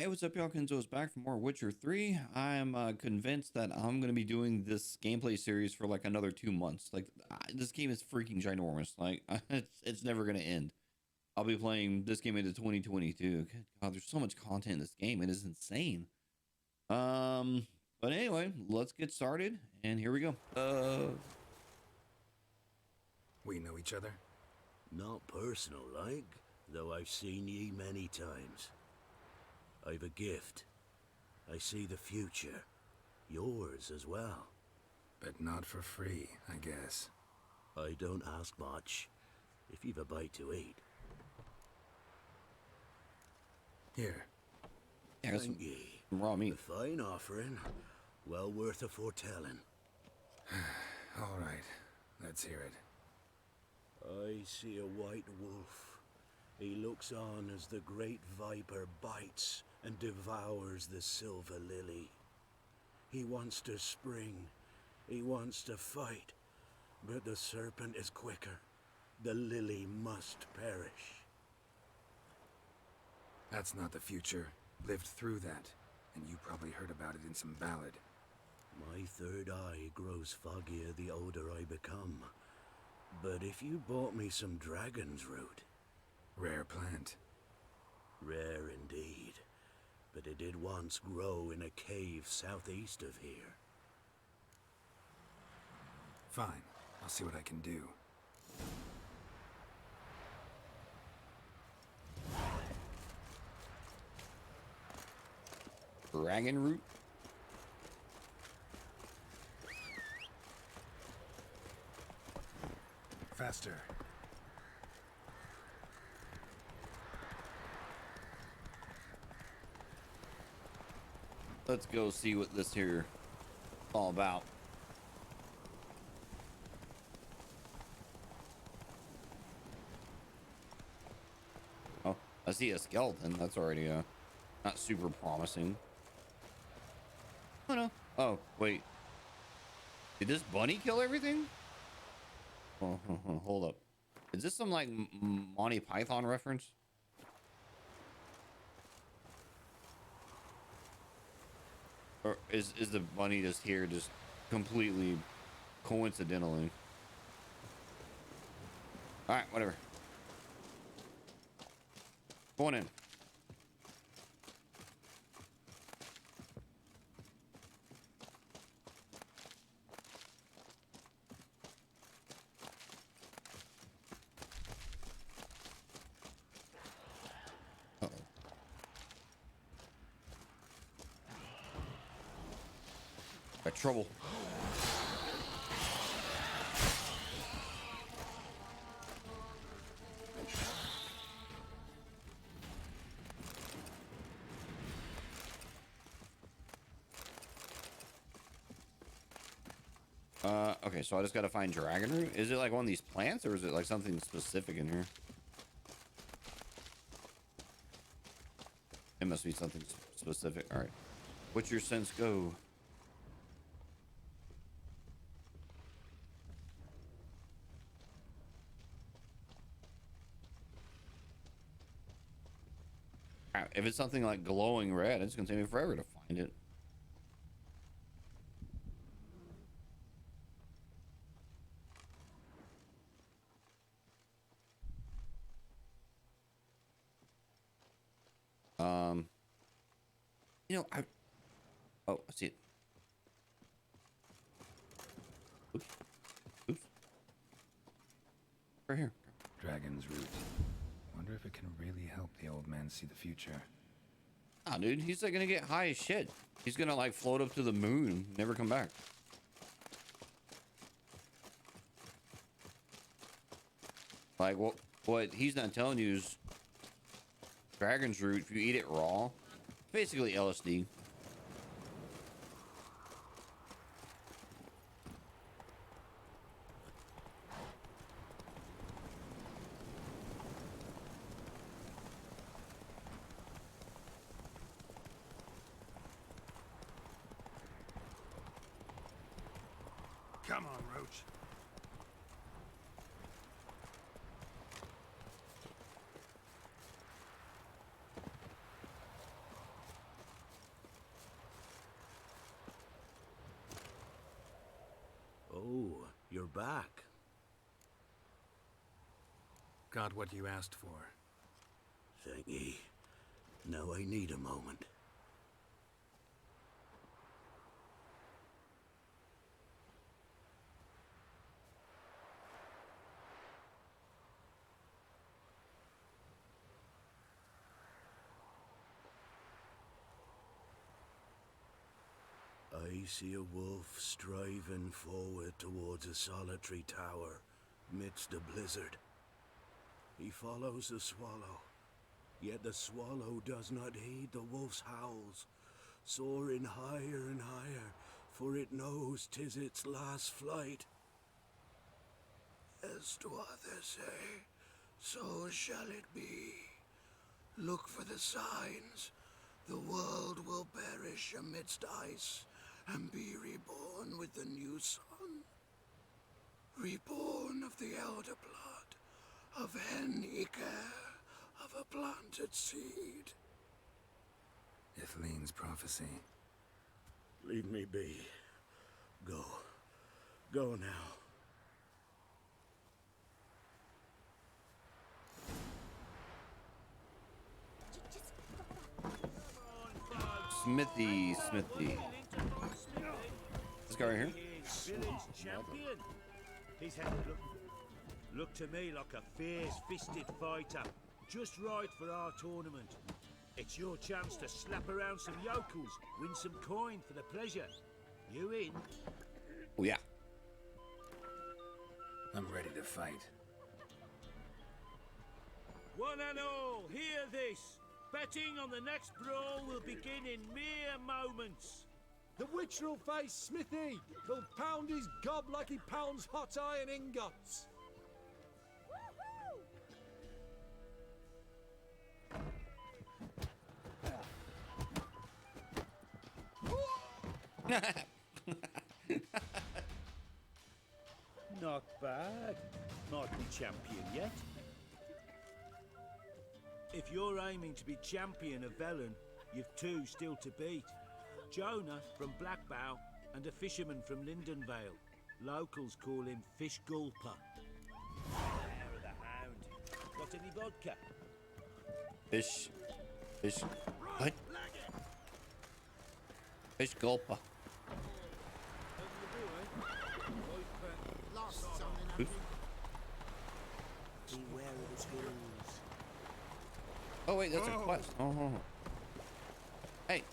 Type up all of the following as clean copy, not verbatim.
Hey, what's up, y'all? Kenzo is back for more Witcher 3. I'm convinced that I'm going to be doing this gameplay series for like another 2 months. This game is freaking ginormous. It's never going to end. I'll be playing this game into 2022. Good God, there's so much content in this game. It is insane. Um, but anyway, let's get started. And here we go. We know each other? Not personal like, though I've seen ye many times. I've a gift. I see the future. Yours as well. But not for free, I guess. I don't ask much, if you've a bite to eat. Here. Yeah, Thank ye. some raw A meat. fine offering, well worth a foretelling. All right, let's hear it. I see a white wolf. He looks on as the great viper bites and devours the silver lily. He wants to spring. He wants to fight. But the serpent is quicker. The lily must perish. That's not the future. Lived through that, and you probably heard about it in some ballad. My third eye grows foggier the older I become. But if you bought me some dragon's root... Rare plant. Rare indeed. But it did once grow in a cave southeast of here. Fine, I'll see what I can do. Dragon root? Faster. Let's go see what this here is all about. Oh, I see a skeleton. That's already not super promising. Oh no. Oh, wait. Did this bunny kill everything? Oh, hold up. Is this some like Monty Python reference? Or is the bunny just here just completely coincidentally? All right, whatever. Going in. Uh-oh. Got trouble. Okay, so I just gotta find dragon root. Is it like one of these plants, or is it like something specific in here? It must be something specific. All right. What's your sense go? If it's something like glowing red, it's gonna take me forever to find it. Um, oh, I see it. Oops, oops. Right here. Dragon's root. Wonder if it can really help the old man see the future. Ah, dude, he's like gonna get high as shit. He's gonna like float up to the moon and never come back. Like what he's not telling you is dragon's root, if you eat it raw, basically LSD. Come on, Roach. back. Got what you asked for. Thank ye. Now I need a moment. I see a wolf striving forward towards a solitary tower midst a blizzard. He follows the swallow, yet the swallow does not heed the wolf's howls, soaring higher and higher, for it knows 'tis its last flight. As to others say, so shall it be. Look for the signs. The world will perish amidst ice, and be reborn with the new sun. Reborn of the elder blood, of Hen-Iker, of a planted seed. Ithleen's prophecy. Leave me be. Go. Go now. Smithy. This guy right here? Village champion. He's had a look to me like a fierce-fisted fighter. Just right for our tournament. It's your chance to slap around some yokels, win some coin for the pleasure. You in? Oh, yeah. I'm ready to fight. One and all, hear this. Betting on the next brawl will begin in mere moments. The Witcher'll face Smithy. He'll pound his gob like he pounds hot iron ingots. Not bad. Might be champion yet. If you're aiming to be champion of Velen, you've two still to beat. Jonah from Blackbow and a fisherman from Lindenvale. Locals call him Fish Gulper. Hair of the hound. Got any vodka? Fish. What? Fish gulpa. Oof. Beware of the tools. Oh wait, that's a quest. Oh. Hey,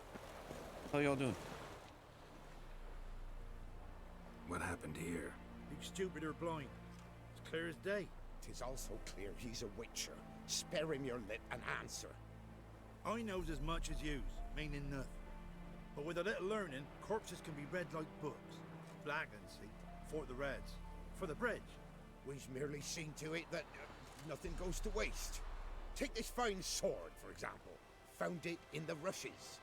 how y'all doing? What happened here? You stupid or blind. It's clear as day. 'Tis also clear he's a witcher. Spare him your lit and answer. I knows as much as yous, meaning nothing. But with a little learning, corpses can be read like books. Flagons, see, for the Reds. For the bridge. We've merely seen to it that nothing goes to waste. Take this fine sword, for example. Found it in the rushes.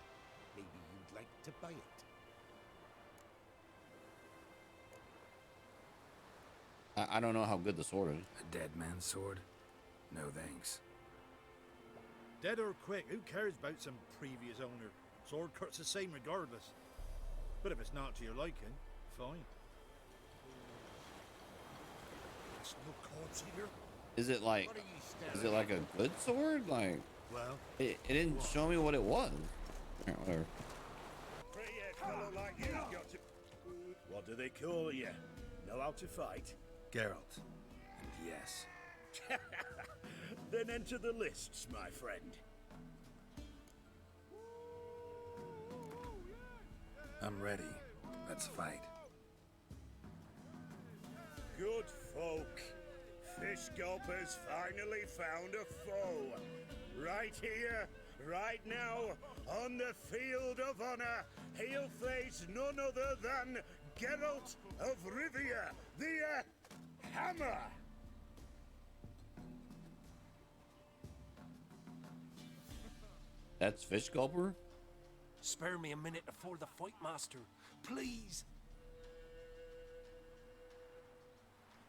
Maybe you'd like to buy it. I don't know how good the sword is. A dead man's sword? No thanks. Dead or quick, who cares about some previous owner? Sword cuts the same regardless. But if it's not to your liking, fine. There's no corpse here. Is it like? What are you Is staring it like a good sword? Like, Well, it didn't show me what it was. Yeah, whatever. Pretty fellow like you's got to... What do they call you? Know how to fight? Geralt. And yes. Then enter the lists, my friend. I'm ready. Let's fight. Good folk. Fish Gulper's finally found a foe. Right here, right now, on the field of honor, he'll face none other than Geralt of Rivia, the Hammer. That's Fish Gulper? Spare me a minute before the fight, master. Please.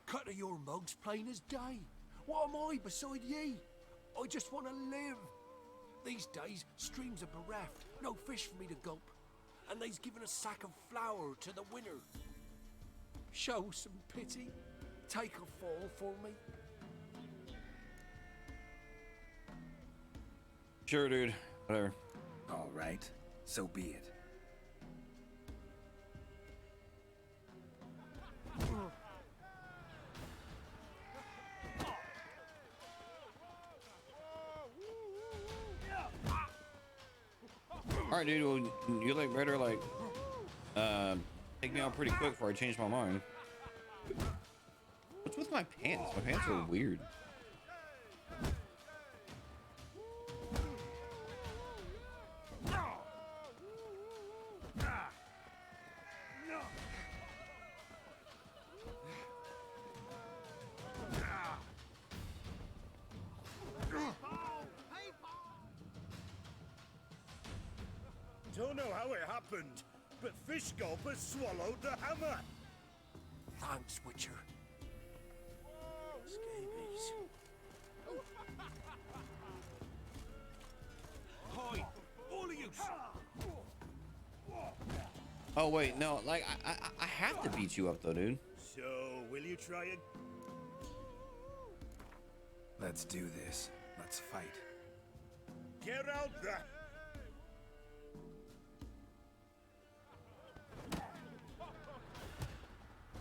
Cut of your mugs plain as day. What am I beside ye? I just want to live. These days, streams are bereft. No fish for me to gulp. And they's given a sack of flour to the winner. Show some pity. Take a fall for me. Sure, dude. Whatever. All right, so be it. All right, dude. Well, you like better like take me out pretty quick before I change my mind. What's with my pants? My pants are weird. Don't know how it happened, but Fish Gulper swallowed the hammer. Thanks, Witcher. Scabies. Hi, all of you. Oh wait, no. Like I have to beat you up though, dude. So, will you try it? Let's do this. Let's fight. Get out there.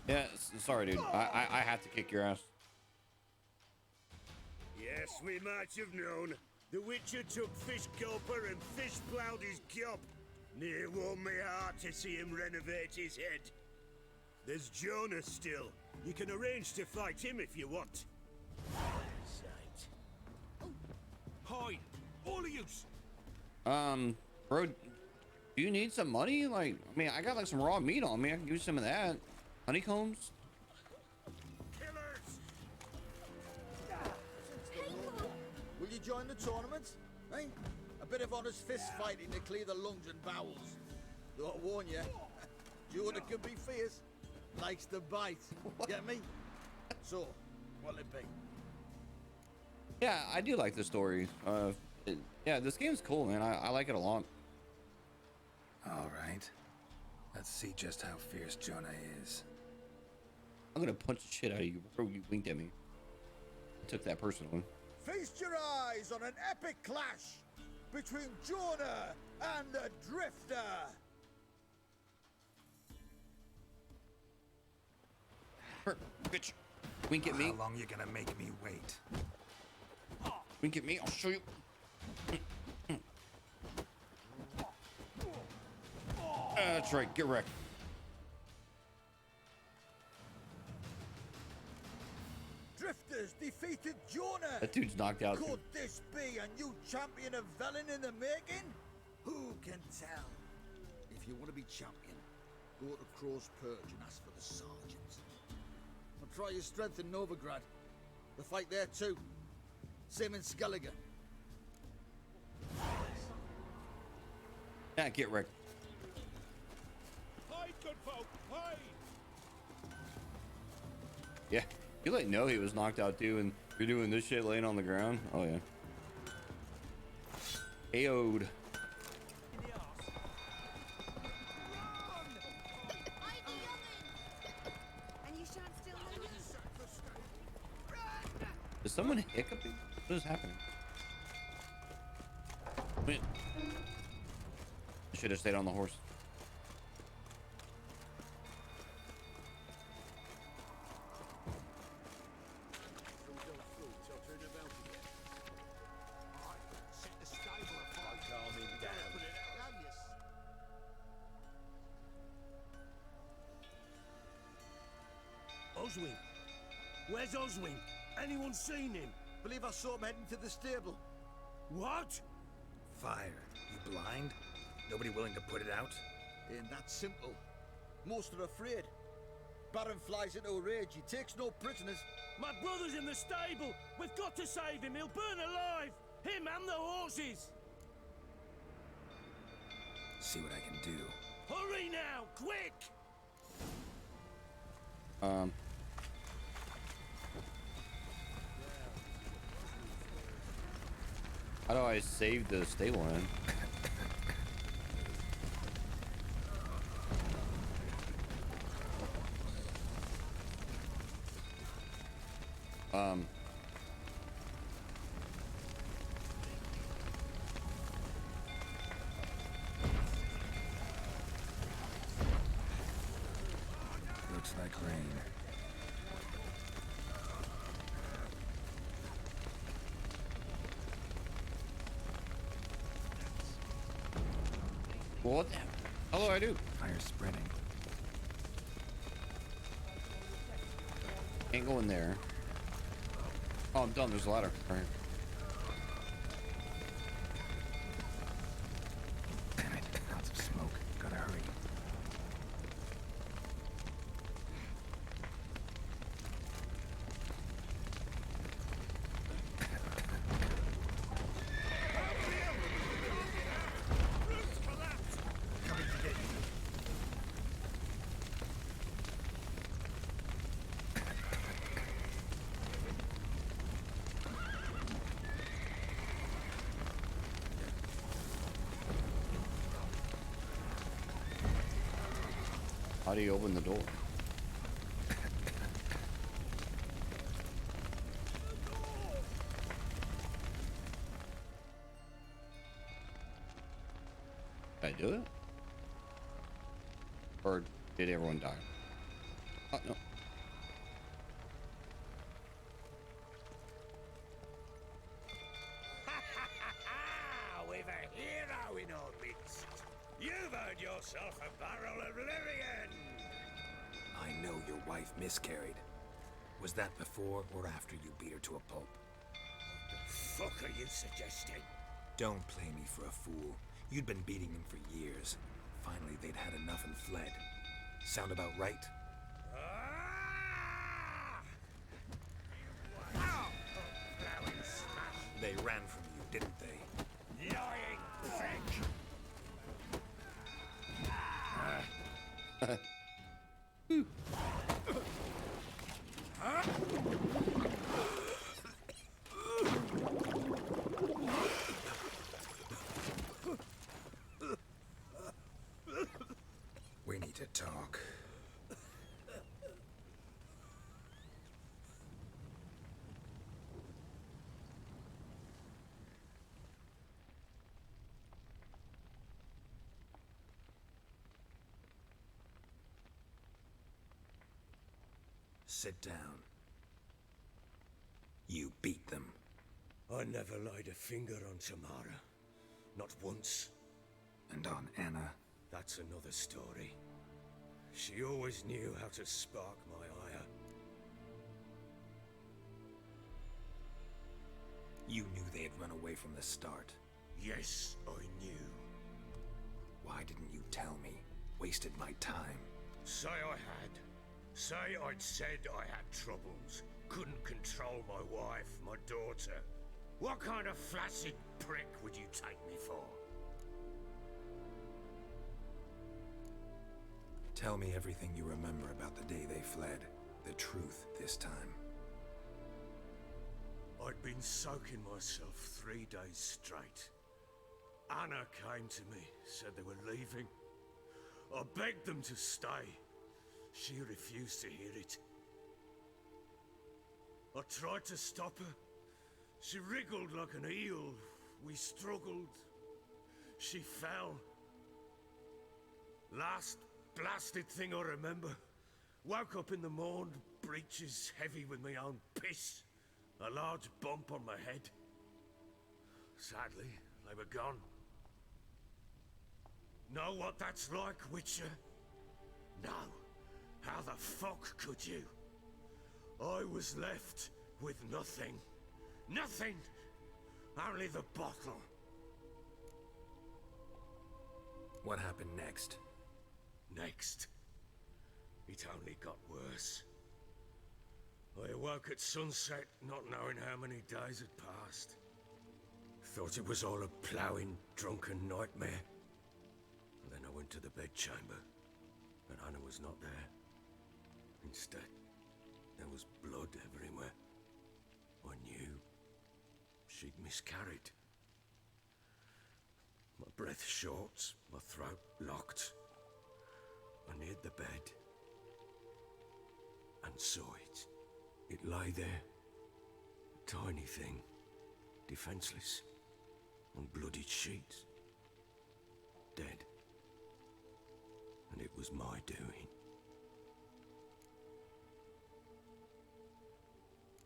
Yeah, sorry, dude. I have to kick your ass. Yes, we might have known. The Witcher took Fish Gulper and fish plowed his gob. Near warmed me heart to see him renovate his head. There's Jonah still. You can arrange to fight him if you want. Sight. Hi, all of you. Bro, do you need some money? Like, I mean, I got like some raw meat on me. I can use some of that. Honeycombs? Killers! Will you join the tournament? Eh? A bit of honest fist fighting to clear the lungs and bowels. Though I warn you, Jonah can be fierce. Likes to bite. Get me? So, what'll it be? Yeah, I do like the story. Yeah, this game's cool, man. I like it a lot. All right. Let's see just how fierce Jonah is. I'm gonna punch the shit out of you, bro. You winked at me. I took that personally. Feast your eyes on an epic clash between Jonah and the Drifter. Bitch. Wink at me. How long you gonna make me wait? Wink at me. I'll show you. That's right. Get wrecked. Drifters defeated Jonah. That dude's knocked out. Could this be a new champion of Velen in the making? Who can tell? If you want to be champion, go to Crow's Perch and ask for the sergeant. Or try your strength in Novigrad. The fight there too. Same in Skellige. Yeah, get wrecked. Hide, good folk, hide! Yeah. You like know he was knocked out too, and you're doing this shit laying on the ground. Oh yeah. AO'd. Is someone hiccuping? What is happening? Wait. I should have stayed on the horse. Oswin. Where's Oswin? Anyone seen him? Believe I saw him heading to the stable. What? Fire. You blind? Nobody willing to put it out? Ain't that simple. Most are afraid. Baron flies into a rage. He takes no prisoners. My brother's in the stable. We've got to save him. He'll burn alive. Him and the horses. See what I can do. Hurry now, quick! How do I save the stable in? Looks like rain. What the hell do I do? Fire's spreading. Can't go in there. Oh, I'm done. There's a ladder. All right. Damn it, lots of smoke. Gotta hurry. How do you open the door? Did I do it? Or did everyone die? Oh, no. We've a hero in our midst. You've earned yourself a barrel of Lyrian. I know your wife miscarried. Was that before or after you beat her to a pulp? Fuck are you suggesting? Don't play me for a fool. You'd been beating them for years. Finally, they'd had enough and fled. Sound about right? Ah! Ow! Blowing smash. They ran from you, didn't they? Lying prick! We need to talk. Sit down. You beat them. I never laid a finger on Tamara. Not once. And on Anna. That's another story. She always knew how to spark my ire. You knew they had run away from the start. Yes, I knew. Why didn't you tell me? Wasted my time. Say I had. Say I'd said I had troubles. Couldn't control my wife, my daughter. What kind of flaccid prick would you take me for? Tell me everything you remember about the day they fled. The truth this time. I'd been soaking myself 3 days straight. Anna came to me, said they were leaving. I begged them to stay. She refused to hear it. I tried to stop her. She wriggled like an eel. We struggled. She fell. Last blasted thing I remember. Woke up in the morn, breeches heavy with my own piss. A large bump on my head. Sadly, they were gone. Know what that's like, Witcher? No. How the fuck could you? I was left with nothing. Nothing! Only the bottle. What happened next? Next. It only got worse. I awoke at sunset, not knowing how many days had passed. Thought it was all a ploughing, drunken nightmare. And then I went to the bedchamber, and Anna was not there. Instead, there was blood everywhere. I knew she'd miscarried. My breath short, my throat locked. I neared the bed and saw it. It lay there, Tiny thing. Defenseless. On bloodied sheets. Dead. And it was my doing.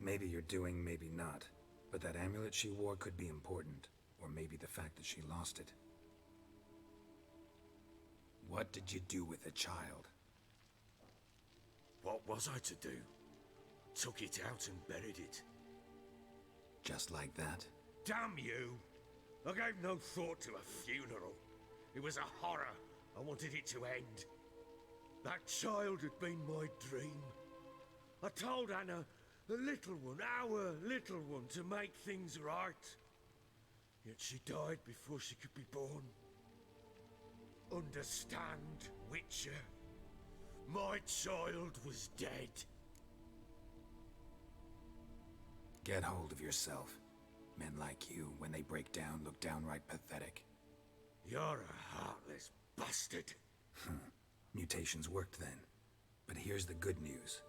Maybe you're doing, maybe not. But that amulet she wore could be important. Or maybe the fact that she lost it. What did you do with the child? What was I to do? Took it out and buried it. Just like that? Damn you! I gave no thought to a funeral. It was a horror. I wanted it to end. That child had been my dream. I told Anna, the little one, our little one, to make things right. Yet she died before she could be born. Understand, Witcher? My child was dead. Get hold of yourself. Men like you, when they break down, look downright pathetic. You're a heartless bastard. Mutations worked then. But here's the good news.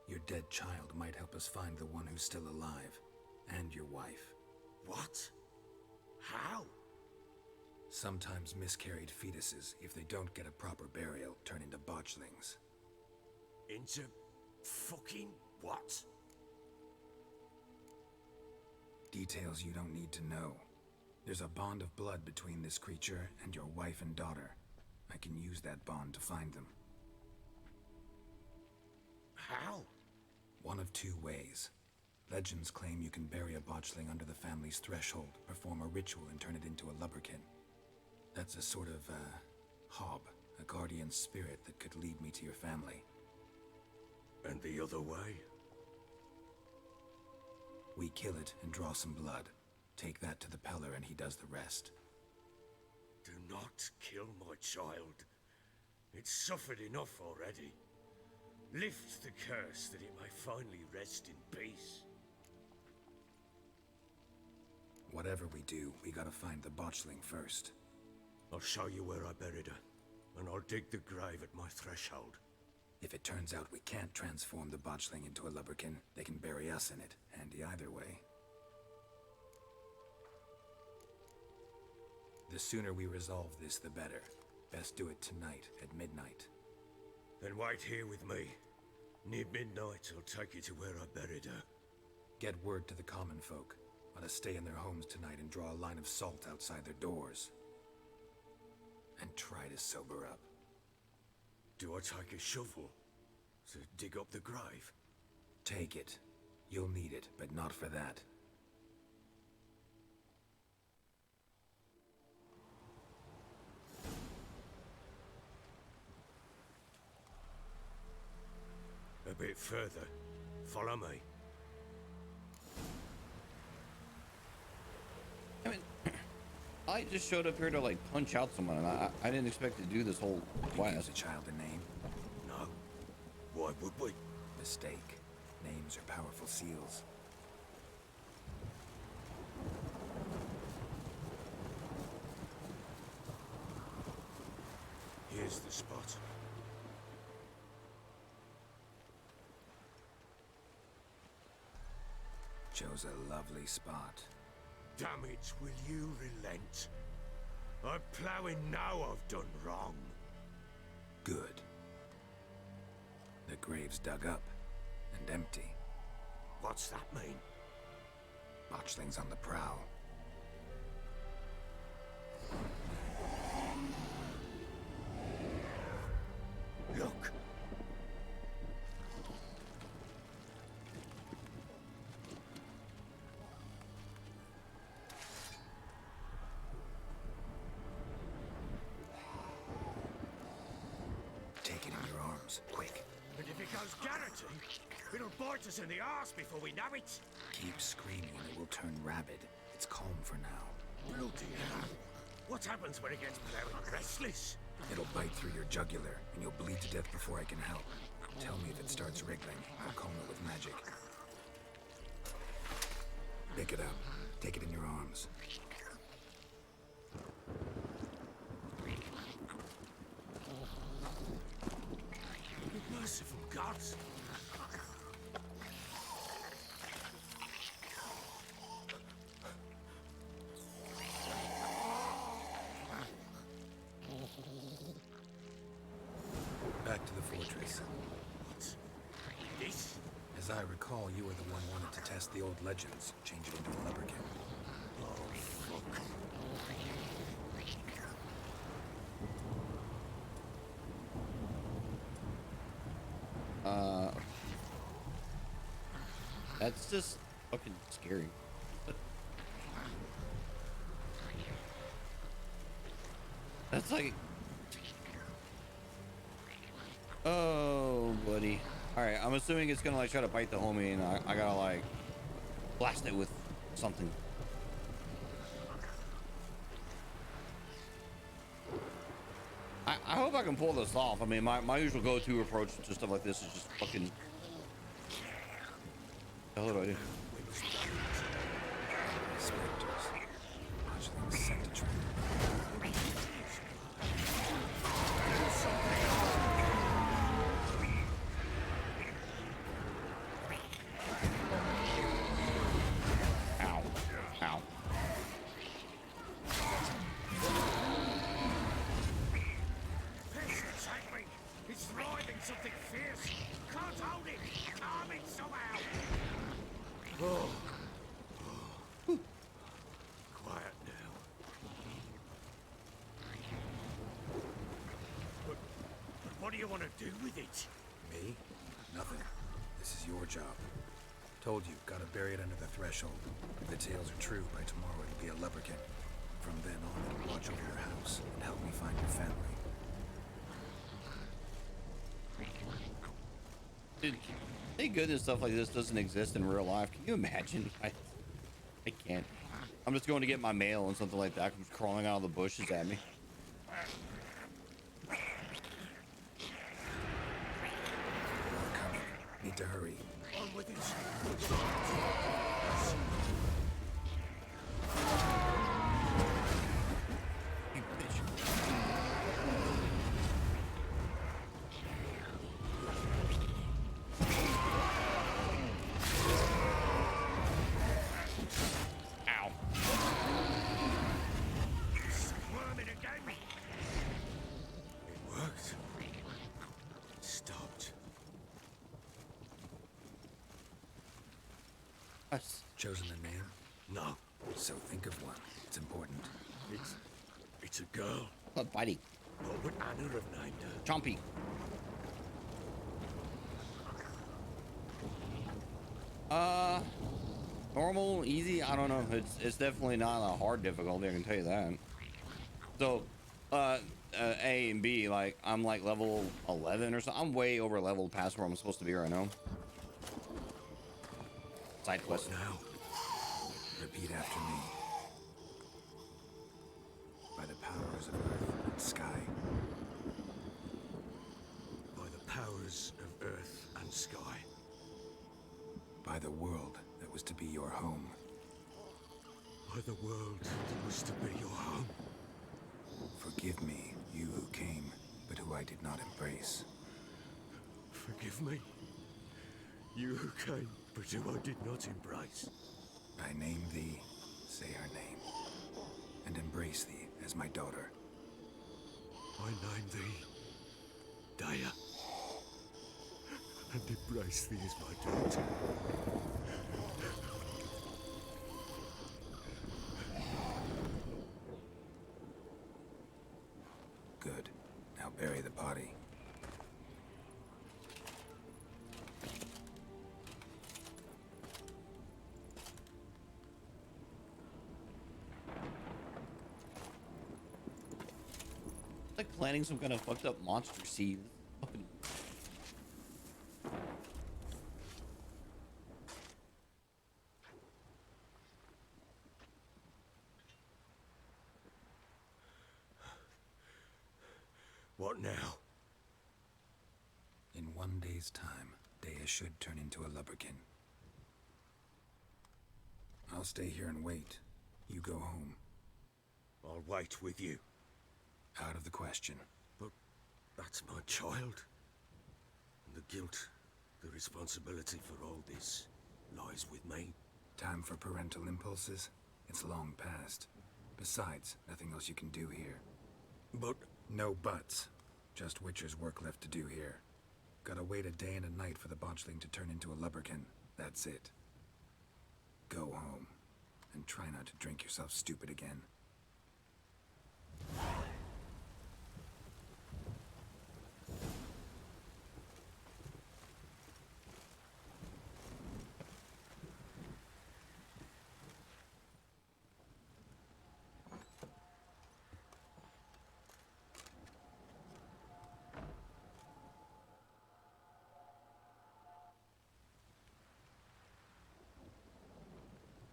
Your dead child might help us find the one who's still alive. And your wife. What? How? Sometimes miscarried fetuses, if they don't get a proper burial, turn into botchlings. Into fucking what? Details you don't need to know. There's a bond of blood between this creature and your wife and daughter. I can use that bond to find them. How? One of two ways. Legends claim you can bury a botchling under the family's threshold, perform a ritual, and turn it into a lubberkin. That's a sort of, hob, a guardian spirit that could lead me to your family. And the other way? We kill it and draw some blood. Take that to the Peller and he does the rest. Do not kill my child. It's suffered enough already. Lift the curse that it may finally rest in peace. Whatever we do, we gotta find the botchling first. I'll show you where I buried her, and I'll dig the grave at my threshold. If it turns out we can't transform the botchling into a lubberkin, they can bury us in it. Handy either way. The sooner we resolve this, the better. Best do it tonight, at midnight. Then wait here with me. Near midnight, I'll take you to where I buried her. Get word to the common folk. Let us stay in their homes tonight and draw a line of salt outside their doors. And try to sober up. Do I take a shovel to dig up the grave? Take it. You'll need it, but not for that. A bit further. Follow me. I mean, I just showed up here to like punch out someone, and I didn't expect to do this whole Gives quest. a child a name. No. Why would we? Mistake. Names are powerful seals. Here's the spot. Chose a lovely spot. Damn it, will you relent? I'm ploughing now I've done wrong. Good. The grave's dug up and empty. What's that mean? Botchling's on the prowl. Look. Take it in your arms, quick. And if it goes Garrity, it'll bite us in the arse before we know it. Keep screaming and it will turn rabid. It's calm for now. Bloody hell. What happens when it gets plowing restless? It'll bite through your jugular, and you'll bleed to death before I can help. Tell me if it starts wriggling. I'll calm it with magic. Pick it up. Take it in your arms. Merciful gods. back to the fortress. What's this? As I recall, you were the one wanted to test the old legends, change it into a lubberkin. Oh, fuck. That's just fucking scary. That's like, oh, buddy. All right, I'm assuming it's gonna like try to bite the homie, and I gotta like blast it with something. I hope I can pull this off. I mean, my usual go-to approach to stuff like this is just fucking. The hell do I do? Spectres. Botchlings sent to trap. Ow. Ow. Take me! It's driving something fierce! Can't hold it! Calm it somehow! Oh. Quiet now. But what do you want to do with it? Me? Nothing. This is your job. Told you, gotta bury it under the threshold. If the tales are true, by tomorrow it'll be a lubberkin. From then on, it'll watch over your house and help me find your family. Dude, thank goodness stuff like this doesn't exist in real life. Can you imagine? I can't. I'm just going to get my mail and something like that comes crawling out of the bushes at me. More coming. Need to hurry. On with it! You bitch. Ow. Squirming again! It worked. It stopped. That's Chosen a name? No, So think of one. It's important. it's a girl. Bitey. What would Anna have named her? Chompy. Normal, easy. I don't know. It's definitely not a hard difficulty. I can tell you that. So, A and B, like I'm like level 11 or so. I'm way over leveled past where I'm supposed to be right now. Side quest. Now, Repeat after me. By the powers of earth and sky. by the powers of earth and sky, By the world that was to be your home. by the world that was to be your home, Forgive me, you who came, but who I did not embrace. forgive me. You who came, but who I did not embrace. I name thee, say her name, and embrace thee as my daughter. I name thee Daya, and embrace thee as my daughter. Good. Now bury the body. It's like planting some kind of fucked up monster seed. Fucking. What now? In 1 day's time, Daya should turn into a lubberkin. I'll stay here and wait. You go home. I'll wait with you. Out of the question. But that's my child. And the guilt, the responsibility for all this lies with me. Time for parental impulses? It's long past. Besides, nothing else you can do here. But No buts. Just Witcher's work left to do here. Gotta wait a day and a night for the botchling to turn into a lubberkin. That's it. Go home. And try not to drink yourself stupid again.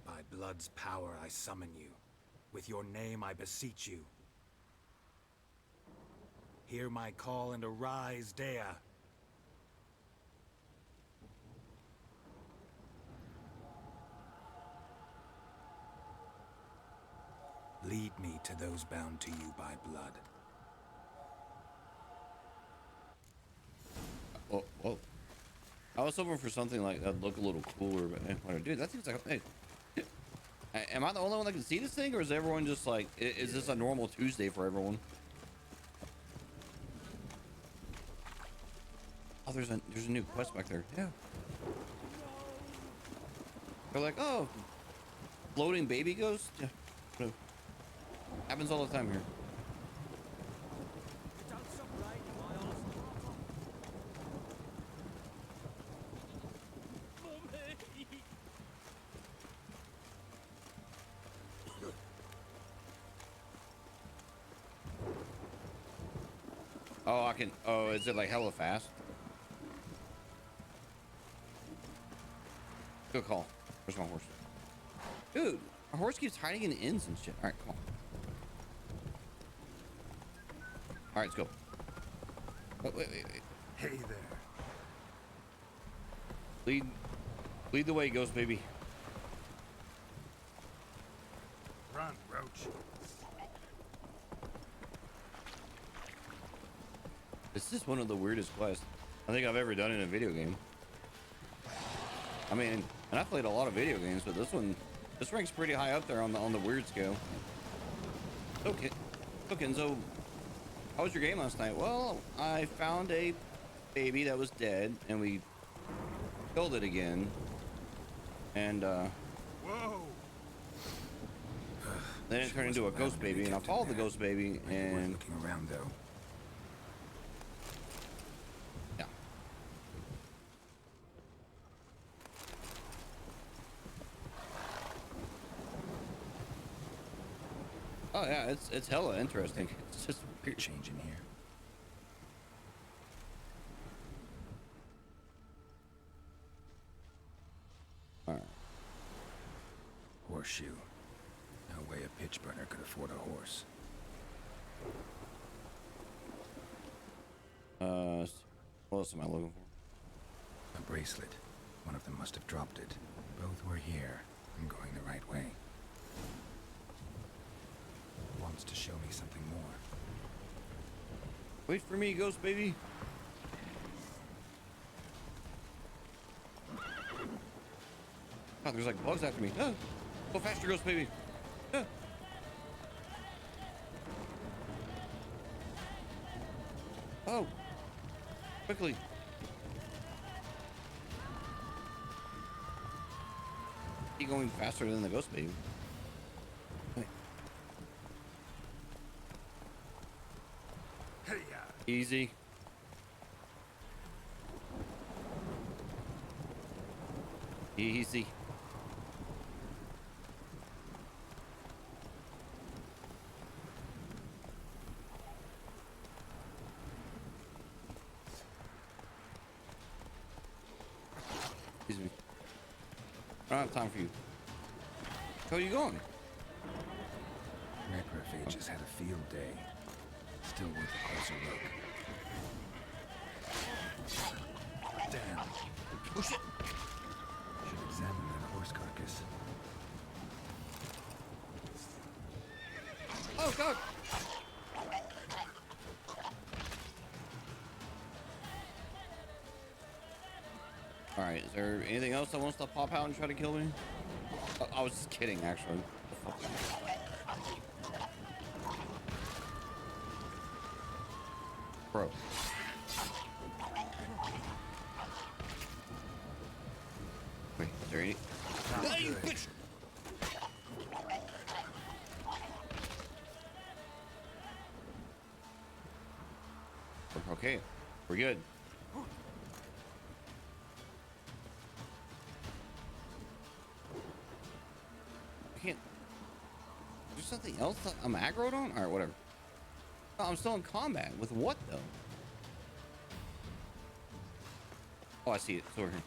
By blood's power I summon you. With your name I beseech you. Hear my call and arise, Dea. Lead me to those bound to you by blood. Oh, whoa. I was hoping for something like that look a little cooler, but dude, that seems like hey, am I the only one that can see this thing, or is everyone just like, is this a normal Tuesday for everyone? Oh, there's a new quest back there. Yeah. They're like, oh, floating baby ghost. Yeah. Happens all the time here. Oh, I can. Oh, is it like hella fast? Good call. Where's my horse? Dude, our horse keeps hiding in the inns and shit. All right, come on. All right, let's go. Oh, wait. Hey there. Lead the way, ghost baby. Run, Roach. This is one of the weirdest quests I think I've ever done in a video game. I mean, and I've played a lot of video games, but this ranks pretty high up there on the weird scale. Okay, so how was your game last night? Well, I found a baby that was dead, and we killed it again. And Whoa! then it turned into a ghost baby, and I followed the ghost baby, and looking around though. yeah. Oh yeah, it's hella interesting. It's just weird. Change in here. All right. Horseshoe. No way a pitch burner could afford a horse. What else am I looking for? A bracelet. One of them must have dropped it. Both were here. I'm going the right way. Wants to show me something more. Wait for me, ghost baby. God, there's like bugs after me. Ah, go faster, ghost baby. Ah. Oh, quickly. Keep going faster than the ghost baby. Wait. Easy. Easy. Excuse me. I don't have time for you. Where are you going? Necrophages had a field day. Still worth a closer look. Damn. Oh shit! Should examine that horse carcass. Oh god! Alright, is there anything else that wants to pop out and try to kill me? I was just kidding, actually. pro. Wait, is there any? Ah, you bitch! Okay, we're good. I can't. There's something else that I'm aggroed on? Alright, whatever. Oh, I'm still in combat. With what, though? Oh, I see it. It's over here.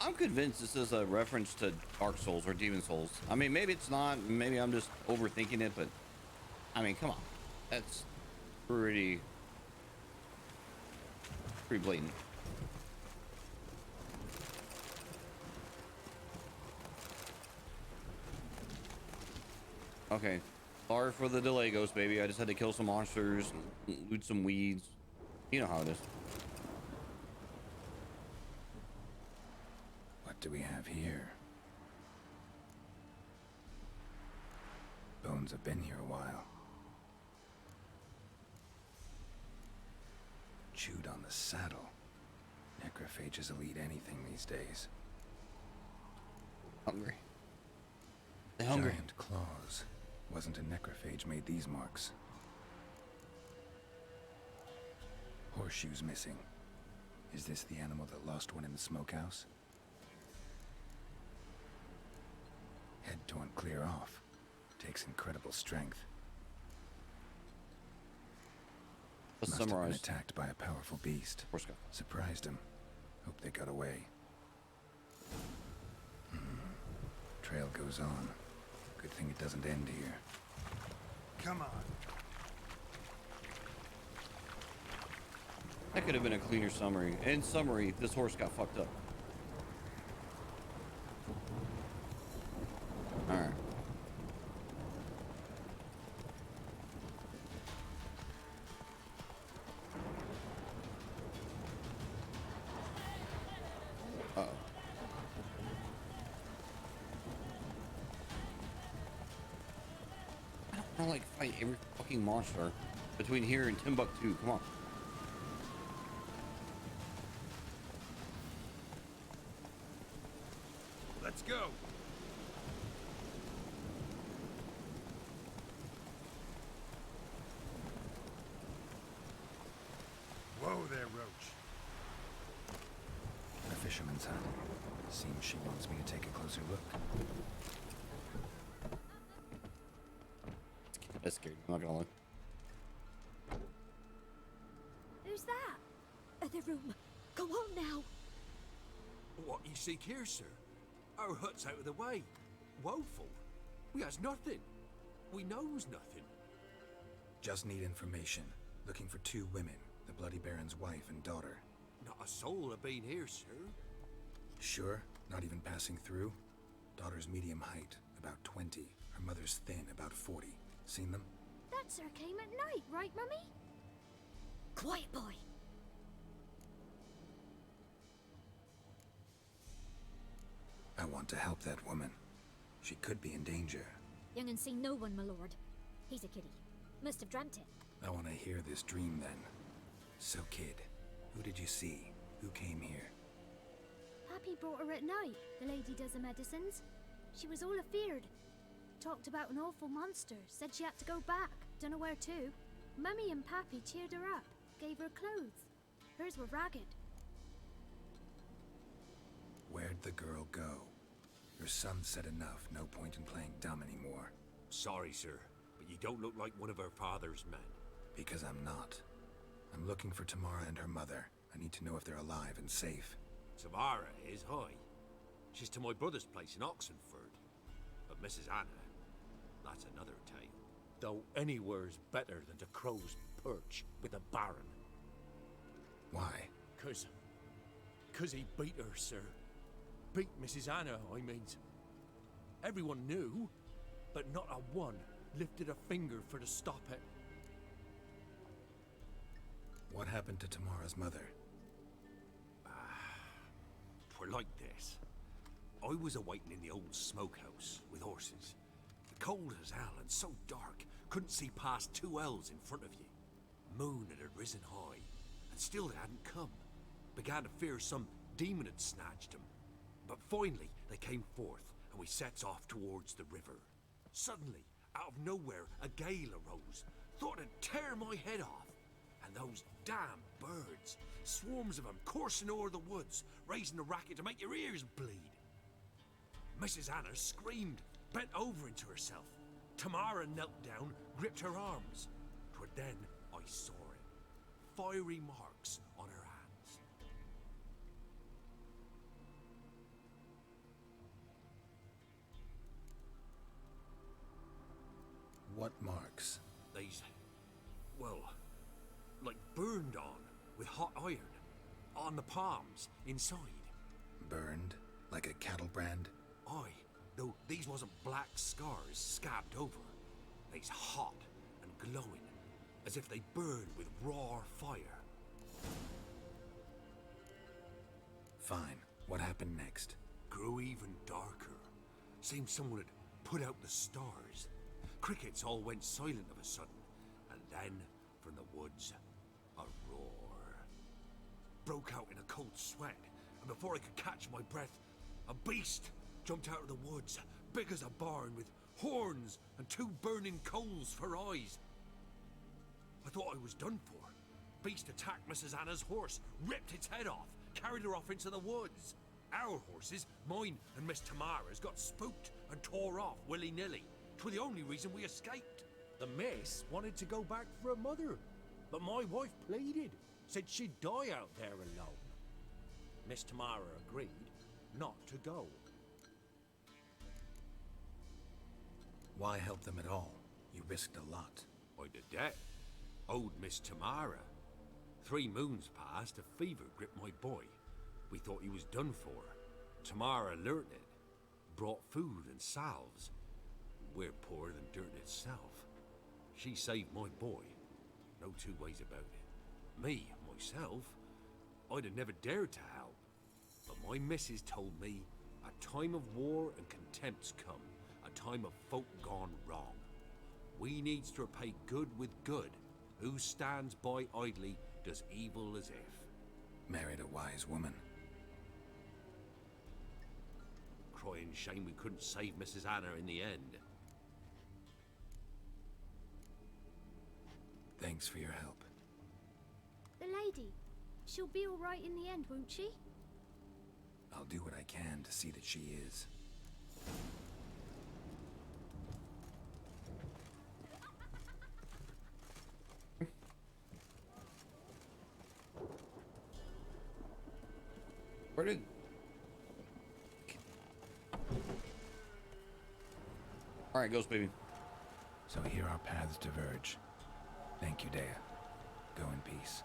I'm convinced this is a reference to Dark Souls or Demon Souls. I mean, maybe it's not. Maybe I'm just overthinking it, but I mean, come on. That's pretty blatant. Okay. Sorry for the delay, Ghost Baby. I just had to kill some monsters, loot some weeds. You know how it is. What do we have here? Bones have been here a while. Chewed on the saddle. Necrophages will eat anything these days. Hungry. They're hungry. Giant claws. Wasn't a necrophage made these marks. Horseshoes missing. Is this the animal that lost one in the smokehouse? Head torn clear off. Takes incredible strength. Let's Must have been summarize. attacked by a powerful beast. Horse guy. Surprised him. Hope they got away. Trail goes on. Good thing it doesn't end here. Come on. That could have been a cleaner summary. In summary, this horse got fucked up. Alright. Uh-oh. I don't want to like fight every fucking monster between here and Timbuktu. Come on. Let's go. Whoa there, Roach. A fisherman's hut. Seems she wants me to take a closer look. That's scary. I'm not gonna lie. Who's that? Other room. Go on now. What you seek here, sir? Our hut's out of the way. Woeful. We has nothing. We knows nothing. Just need information. Looking for 2 women. The Bloody Baron's wife and daughter. Not a soul have been here, sir. Sure? Not even passing through? Daughter's medium height, about 20. Her mother's thin, about 40. Seen them? That sir came at night, right, Mummy? Quiet, boy. I want to help that woman. She could be in danger. Young and seen no one, my lord. He's a kiddie. Must have dreamt it. I want to hear this dream then. So, kid, who did you see? Who came here? Pappy brought her at night. The lady does the medicines. She was all afeared. Talked about an awful monster. Said she had to go back. Dunno where to. Mummy and Pappy cheered her up. Gave her clothes. Hers were ragged. Where'd the girl go? Your son said enough. No point in playing dumb anymore. Sorry, sir, but you don't look like one of our father's men. Because I'm not. I'm looking for Tamara and her mother. I need to know if they're alive and safe. Tamara is high. She's to my brother's place in Oxenford. But Mrs. Anna, that's another tale. Though anywhere's better than to Crow's Perch with a baron. Why? Cause he beat her, sir. Beat Mrs. Anna, I mean. Everyone knew, but not a one lifted a finger for to stop it. What happened to Tamara's mother? like this. I was awaiting in the old smokehouse with horses. Cold as hell and so dark, couldn't see past 2 ells in front of you. Moon had risen high, and still they hadn't come. Began to fear some demon had snatched them. But finally, they came forth, and we sets off towards the river. Suddenly, out of nowhere, a gale arose. Thought it'd tear my head off. And those damn birds, swarms of them coursing o'er the woods, raising a racket to make your ears bleed. Mrs. Anna screamed, bent over into herself. Tamara knelt down, gripped her arms. 'Twere then I saw it. Fiery marks on her hands. What marks? These, well, like burned on with hot iron. On the palms, inside. Burned? Like a cattle brand? Aye, though these wasn't black scars scabbed over. They's hot and glowing, as if they burned with raw fire. Fine. What happened next? Grew even darker. Seemed someone had put out the stars. Crickets all went silent of a sudden, and then, from the woods, a roar. Broke out in a cold sweat, and before I could catch my breath, a beast jumped out of the woods, big as a barn, with horns and 2 burning coals for eyes. I thought I was done for. Beast attacked Mrs. Anna's horse, ripped its head off, carried her off into the woods. Our horses, mine and Miss Tamara's, got spooked and tore off willy-nilly. 'Twere the only reason we escaped. The miss wanted to go back for her mother, but my wife pleaded, said she'd die out there alone. Miss Tamara agreed not to go. Why help them at all? You risked a lot. I did that. Owed Miss Tamara. 3 moons passed, a fever gripped my boy. We thought he was done for. Tamara learnt it. Brought food and salves. We're poorer than dirt itself. She saved my boy. No 2 ways about it. Me, myself, I'd have never dared to help. But my missus told me a time of war and contempt's come. A time of folk gone wrong. We needs to repay good with good. Who stands by idly does evil as if. Married a wise woman. Crying shame we couldn't save Mrs. Anna in the end. Thanks for your help. The lady. She'll be all right in the end, won't she? I'll do what I can to see that she is. Where did... Alright, Ghost Baby. So here our paths diverge. Thank you, Dea. Go in peace.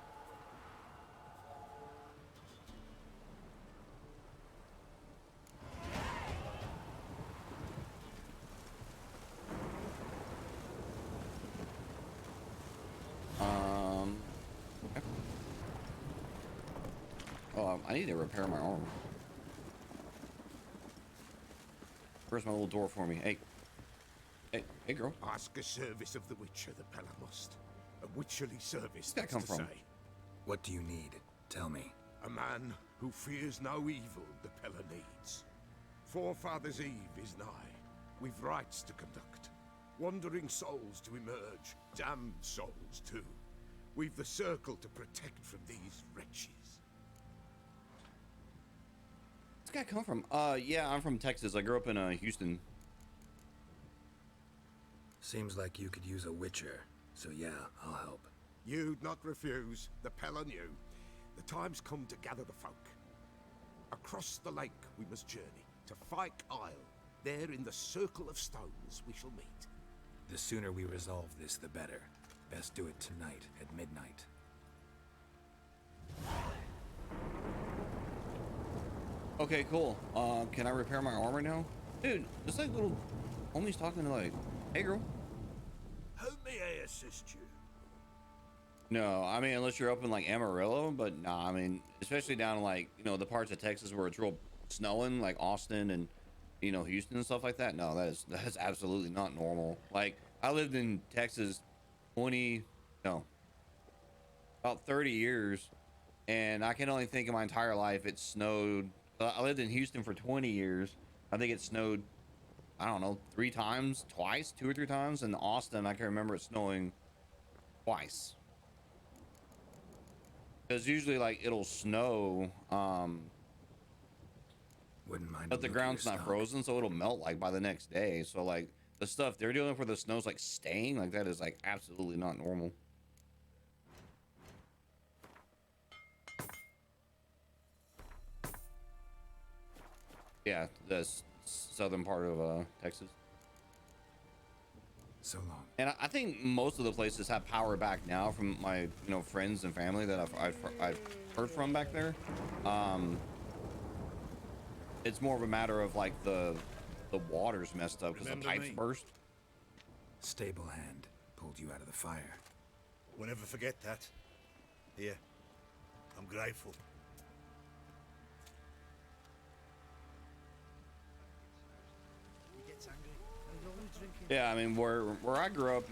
Okay. Oh, I need to repair my armor. Where's my little door for me? Hey. Hey, girl. Ask a service of the Witcher, the Pella must. A witcherly service, Where'd that come from? say. What do you need? Tell me. A man who fears no evil the Pella needs. Forefathers' Eve is nigh. We've rites to conduct. Wandering souls to emerge. Damned souls, too. We've the circle to protect from these wretches. Where's this guy come from? Yeah, I'm from Texas. I grew up in Houston. Seems like you could use a witcher, so yeah, I'll help. You'd not refuse. The Pella knew. The time's come to gather the folk. Across the lake we must journey, to Fyke Isle. There in the circle of stones we shall meet. The sooner we resolve this, the better. Best do it tonight at midnight. Okay, cool. Can I repair my armor now? Dude, this like little homie's talking to like, hey girl. How may I assist you? No, I mean, unless you're up in like Amarillo, but nah, I mean, especially down in like, you know, the parts of Texas where it's real snowing like Austin and Houston and stuff like that. No, that is absolutely not normal. Like I lived in Texas 30 years, and I can only think of my entire life it snowed. I lived in Houston for 20 years. I think it snowed, I don't know, 2 or 3 times. In Austin, I can remember it snowing twice. Because usually, like, it'll snow, Wouldn't mind. but the ground's not frozen, so it'll melt like by the next day. So like the stuff they're doing where the snow's like staying, like that is like absolutely not normal. Yeah, the southern part of Texas. So long. And I think most of the places have power back now from my friends and family that I've heard from back there. It's more of a matter of like the water's messed up because the Remember pipes me? burst. Stable hand pulled you out of the fire. We'll never forget that. Here, I'm grateful. He gets angry. He's always drinking. Yeah, I mean where I grew up,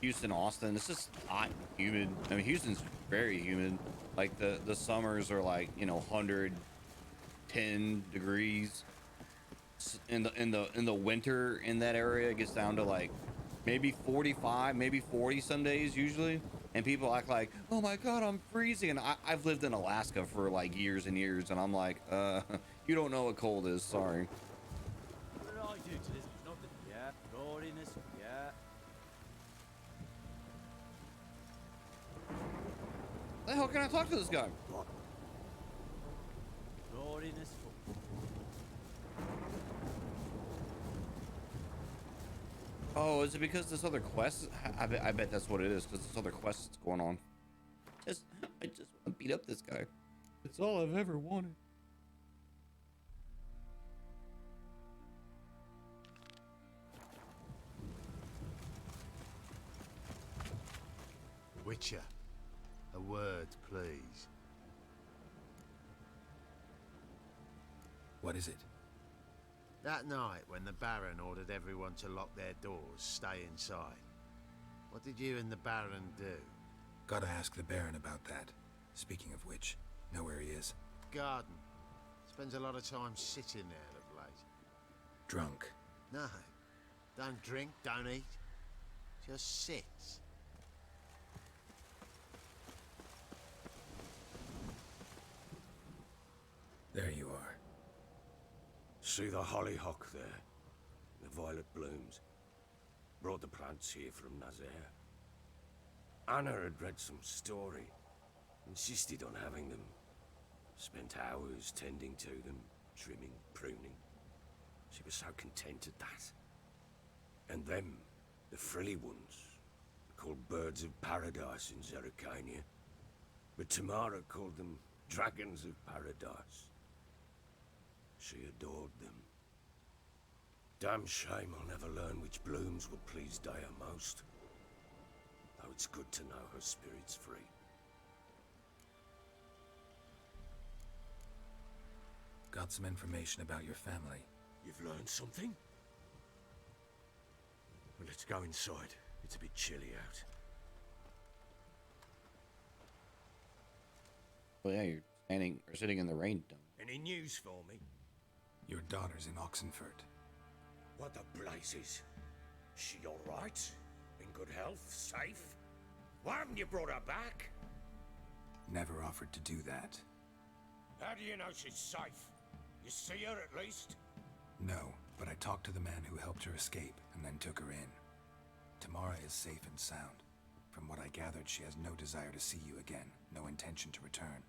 Houston, Austin, it's just hot and humid. I mean Houston's very humid. Like the summers are like 110 degrees. In the winter in that area it gets down to like maybe 45, maybe 40 some days usually, and people act like, oh my god, I'm freezing. And I've lived in Alaska for like years and years, and I'm like, you don't know what cold is, sorry. What did I do to this? Nothing. Yeah, naughtiness. Yeah. The hell can I talk to this guy? Naughtiness. Oh, is it because this other quest? I bet that's what it is, because this other quest is going on. I just want to beat up this guy. It's all I've ever wanted. Witcher, a word, please. What is it? That night when the Baron ordered everyone to lock their doors, stay inside. What did you and the Baron do? Gotta ask the Baron about that. Speaking of which, know where he is? Garden. Spends a lot of time sitting there of late. Drunk. No. Don't drink, don't eat. Just sits. There you are. See the hollyhock there? The violet blooms. Brought the plants here from Nazaire. Anna had read some story. Insisted on having them. Spent hours tending to them, trimming, pruning. She was so content at that. And them, the frilly ones, called birds of paradise in Zerrikania. But Tamara called them dragons of paradise. She adored them. Damn shame I'll never learn which blooms will please Daya most. Though it's good to know her spirit's free. Got some information about your family. You've learned something? Well, let's go inside. It's a bit chilly out. Well, yeah, you're sitting in the rain. Any news for me? Your daughter's in Oxenfurt. What the blazes? She all right? In good health? Safe? Why haven't you brought her back? Never offered to do that. How do you know she's safe? You see her at least? No, but I talked to the man who helped her escape and then took her in. Tamara is safe and sound. From what I gathered, she has no desire to see you again, no intention to return.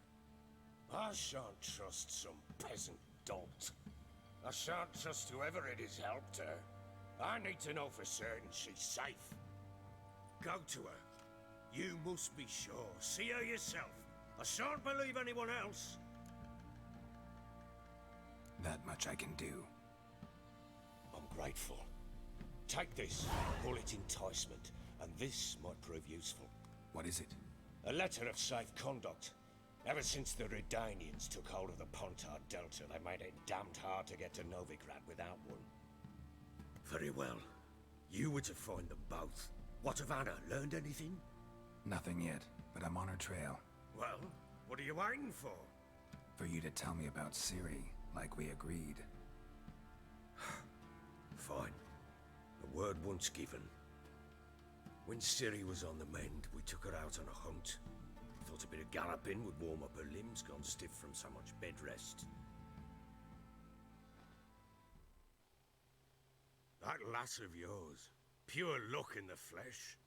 I shan't trust some peasant dolt. I shan't trust whoever it is helped her. I need to know for certain she's safe. Go to her. You must be sure. See her yourself. I shan't believe anyone else. That much I can do. I'm grateful. Take this. Call it enticement. And this might prove useful. What is it? A letter of safe conduct. Ever since the Redanians took hold of the Pontar Delta, they made it damned hard to get to Novigrad without one. Very well. You were to find them both. What of Anna? Learned anything? Nothing yet, but I'm on her trail. Well, what are you waiting for? For you to tell me about Ciri, like we agreed. Fine. The word once given. When Ciri was on the mend, we took her out on a hunt. Thought a bit of galloping would warm up her limbs, gone stiff from so much bed rest. That lass of yours, pure luck in the flesh.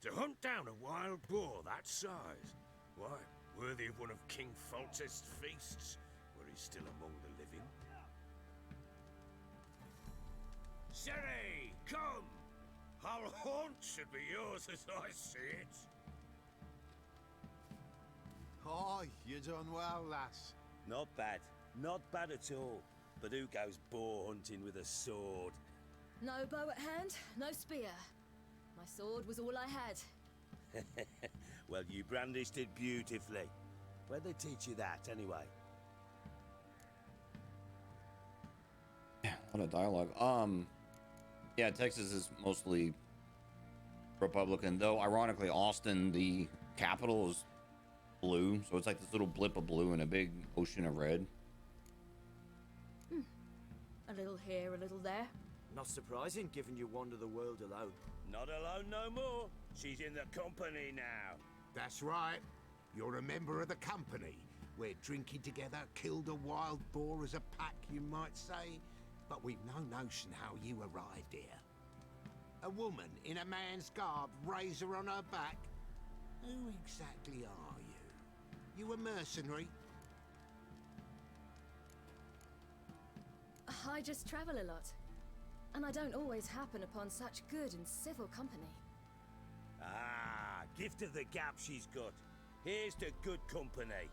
To hunt down a wild boar that size, why, worthy of one of King Foltest's feasts, where he's still among the living. Ciri, come! Our haunt should be yours as I see it. Aye, you done well, lass. Not bad. Not bad at all. But who goes boar hunting with a sword? No bow at hand, no spear. My sword was all I had. Well, you brandished it beautifully. Where'd they teach you that, anyway? A lot of dialogue. Yeah, Texas is mostly Republican, though ironically Austin, the capital, is blue, so it's like this little blip of blue in a big ocean of red. A little here, a little there. Not surprising, given you wander the world alone. Not alone no more. She's in the company now. That's right. You're a member of the company. We're drinking together, killed a wild boar as a pack, you might say. But we've no notion how you arrived here. A woman in a man's garb, razor on her back. Who exactly are you? You a mercenary? I just travel a lot. And I don't always happen upon such good and civil company. Ah, gift of the gab she's got. Here's to good company.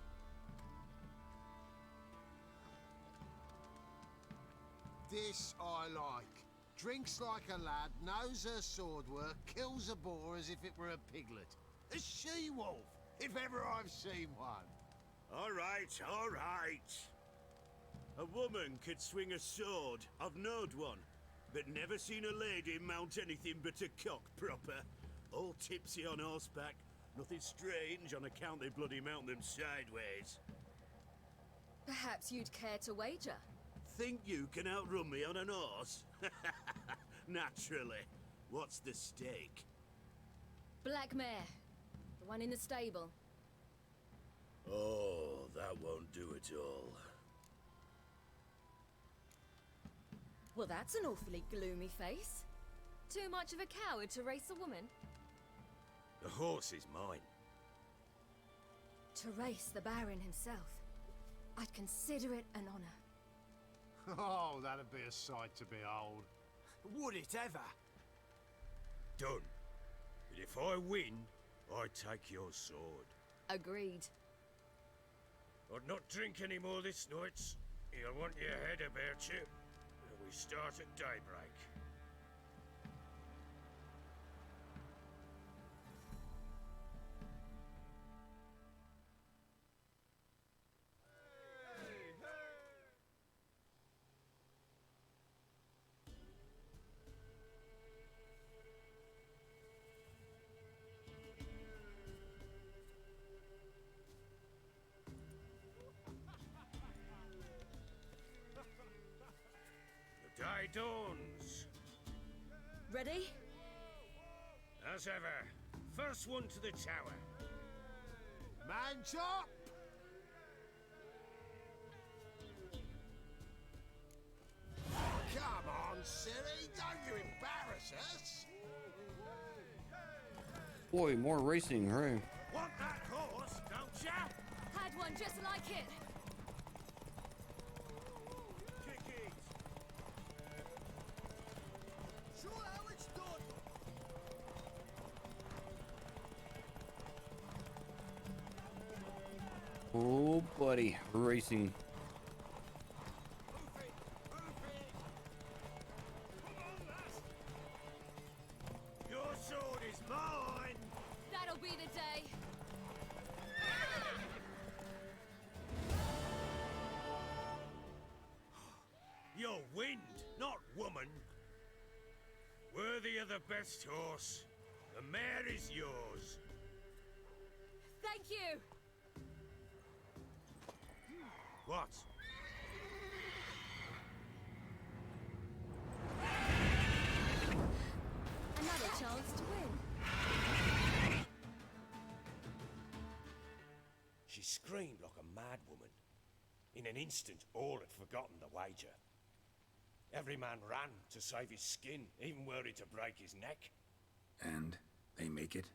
This I like. Drinks like a lad, knows her sword work, kills a boar as if it were a piglet. A she-wolf, if ever I've seen one. All right, all right. A woman could swing a sword. I've knowed one. But never seen a lady mount anything but a cock proper. All tipsy on horseback. Nothing strange on account they bloody mount them sideways. Perhaps you'd care to wager? Think you can outrun me on an horse? Naturally. What's the stake? Black mare. The one in the stable. Oh, that won't do it all. Well, that's an awfully gloomy face. Too much of a coward to race a woman? The horse is mine. To race the Baron himself. I'd consider it an honor. Oh, that'd be a sight to behold. Would it ever? Done. But if I win, I take your sword. Agreed. I'd not drink any more this night. You'll want your head about you. We start at daybreak. The day dawns. Ready? As ever, first one to the tower. Man chop! Come on, Ciri, don't you embarrass us! Boy, more racing, hooray. Want that horse, don't ya? Had one just like it. Kick it. Show how it's done. Oh, buddy, racing. Your sword is mine. That'll be the day. you the best horse. The mare is yours. Thank you! What? Another chance to win. She screamed like a mad woman. In an instant, all had forgotten the wager. Every man ran to save his skin, even were he to break his neck. And they make it?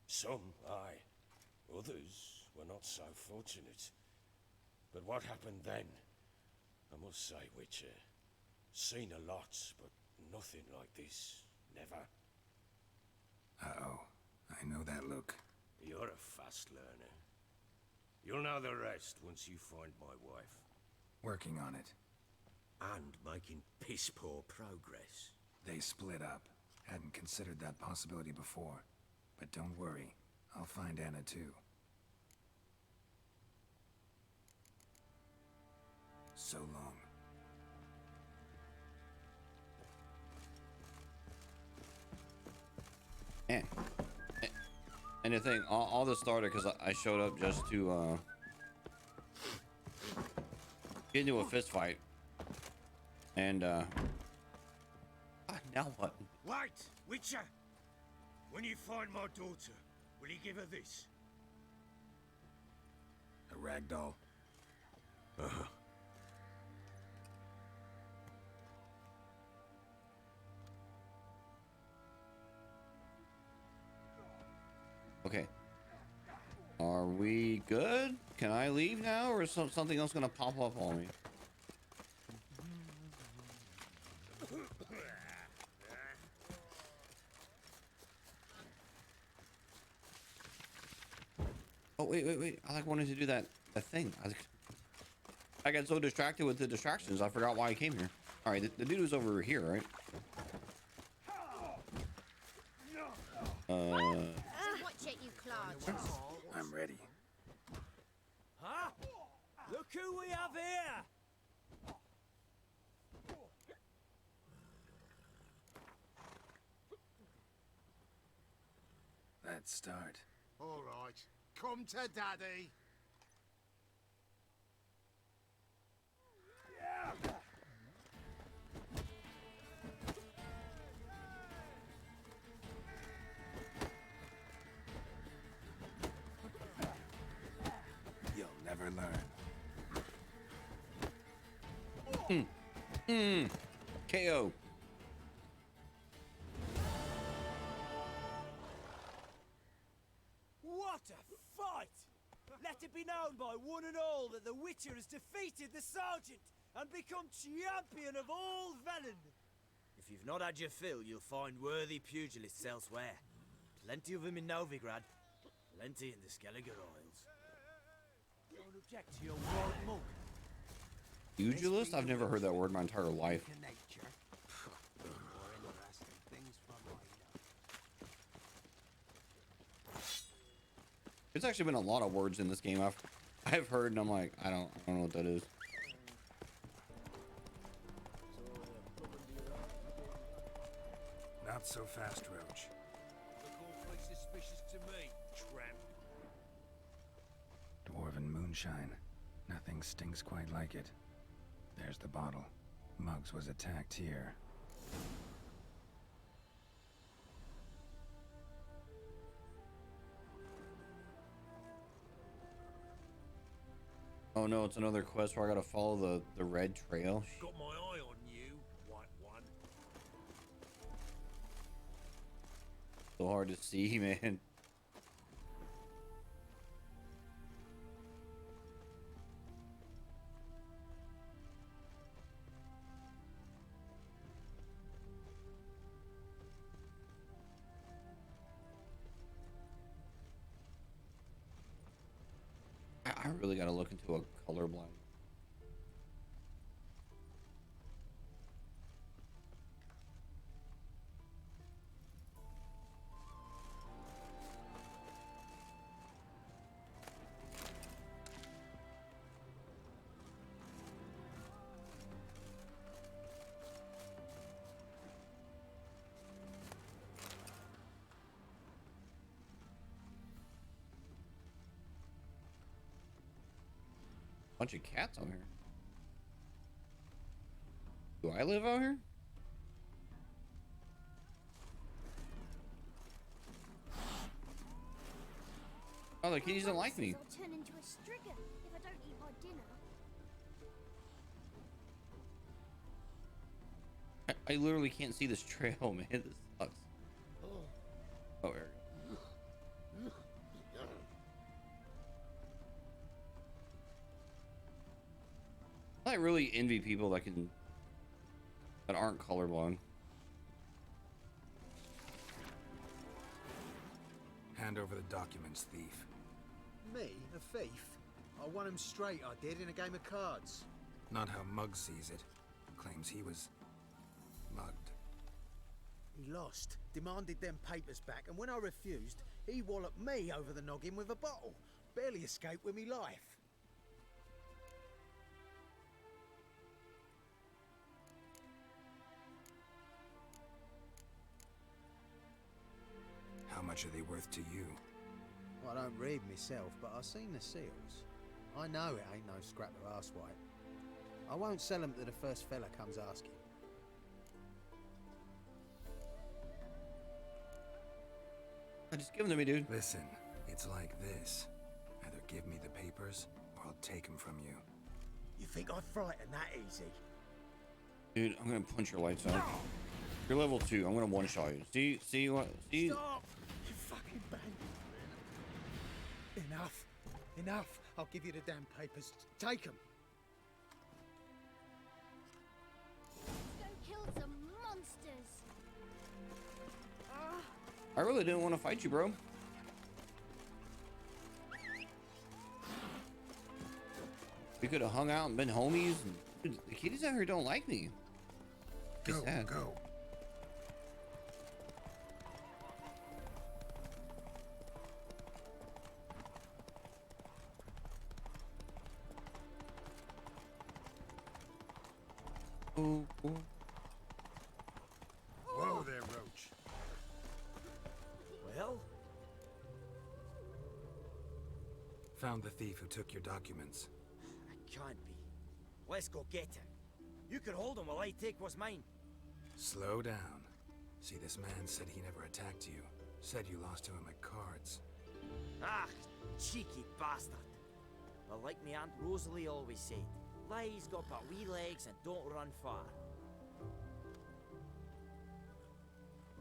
Some, aye. Others were not so fortunate. But what happened then? I must say, Witcher, seen a lot, but nothing like this. Never. Uh-oh. I know that look. You're a fast learner. You'll know the rest once you find my wife. Working on it. And making piss-poor progress. They split up. Hadn't considered that possibility before. But don't worry. I'll find Anna too. So long. And the thing, all this started because I showed up just to get into a fist fight. And now what? Wait, Witcher! When you find my daughter, will you give her this? A ragdoll? Uh-huh. Okay. Are we good? Can I leave now, or is something else gonna pop up on me? Oh wait! I like wanted to do that thing. I got so distracted with the distractions, I forgot why I came here. All right, the dude was over here, right? Watch it, you clod. I'm ready. Huh? Look who we have here! Let's start. All right. Come to Daddy. You'll never learn. KO. What a fight! Let it be known by one and all that the Witcher has defeated the Sergeant and become champion of all Velen. If you've not had your fill, you'll find worthy pugilists elsewhere. Plenty of them in Novigrad, plenty in the Skelliger Isles. Don't object to your warrant monk. Pugilist? I've never heard that word my entire life. There's actually been a lot of words in this game I've heard, and I'm like, I don't know what that is. Not so fast, Roach. Look awfully suspicious to me, tramp. Dwarven moonshine. Nothing stinks quite like it. There's the bottle. Muggs was attacked here. Oh no, it's another quest where I gotta follow the red trail. Got my eye on you, white one. So hard to see, man. I really gotta look into a colorblind. Bunch of cats out here. Do I live out here? Oh, the kitties don't like me. I'll turn into a striga if I don't eat my dinner. I literally can't see this trail, man. This sucks. Oh, there we go. I really envy people that aren't colorblind. Hand over the documents, thief. Me, a thief? I won him straight, I did, in a game of cards. Not how Mugg sees it. Claims he was mugged. He lost, demanded them papers back, and when I refused, he walloped me over the noggin with a bottle. Barely escaped with me life. How much are they worth to you? I don't read myself, but I've seen the seals. I know it ain't no scrap of arsewhite. I won't sell them to the first fella comes asking. Just give them to me, dude. Listen, it's like this. Either give me the papers, or I'll take them from you. You think I'd frighten that easy? Dude, I'm gonna punch your lights out. You're level 2. I'm gonna one-shot you. See what? See? Stop! You fucking bang! Enough! Enough! I'll give you the damn papers. Take them! Go kill some monsters. I really didn't want to fight you, bro. We could have hung out and been homies. And, dude, the kitties out here don't like me. Go, go. Oh, oh. Whoa there, Roach. Well? Found the thief who took your documents. It can't be. Let's go get him. You can hold him while I take what's mine. Slow down. See, this man said he never attacked you. Said you lost to him at cards. Ah, cheeky bastard. But like me Aunt Rosalie always said, lies got but wee legs and don't run far.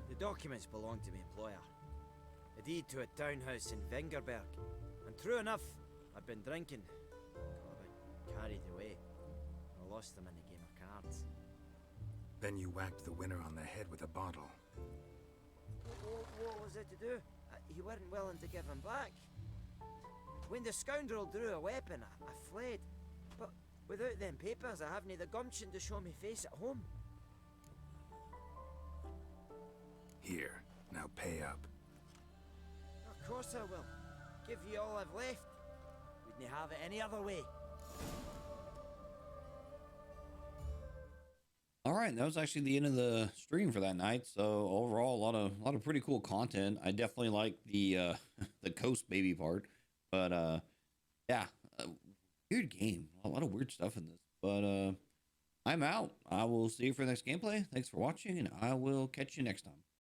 The documents belong to my employer. A deed to a townhouse in Vengerberg. And true enough, I've been drinking. Got a bit carried away. I lost them in a game of cards. Then you whacked the winner on the head with a bottle. What was it to do? You weren't willing to give him back. When the scoundrel drew a weapon, I fled. But without them papers, I haven't the gumption to show me face at home. Here, now pay up. Of course I will. Give you all I've left. Wouldn't have it any other way. All right, that was actually the end of the stream for that night. So overall, a lot of pretty cool content. I definitely like the the Coast Baby part, but yeah, weird game. A lot of weird stuff in this. But I'm out. I will see you for the next gameplay. Thanks for watching, and I will catch you next time.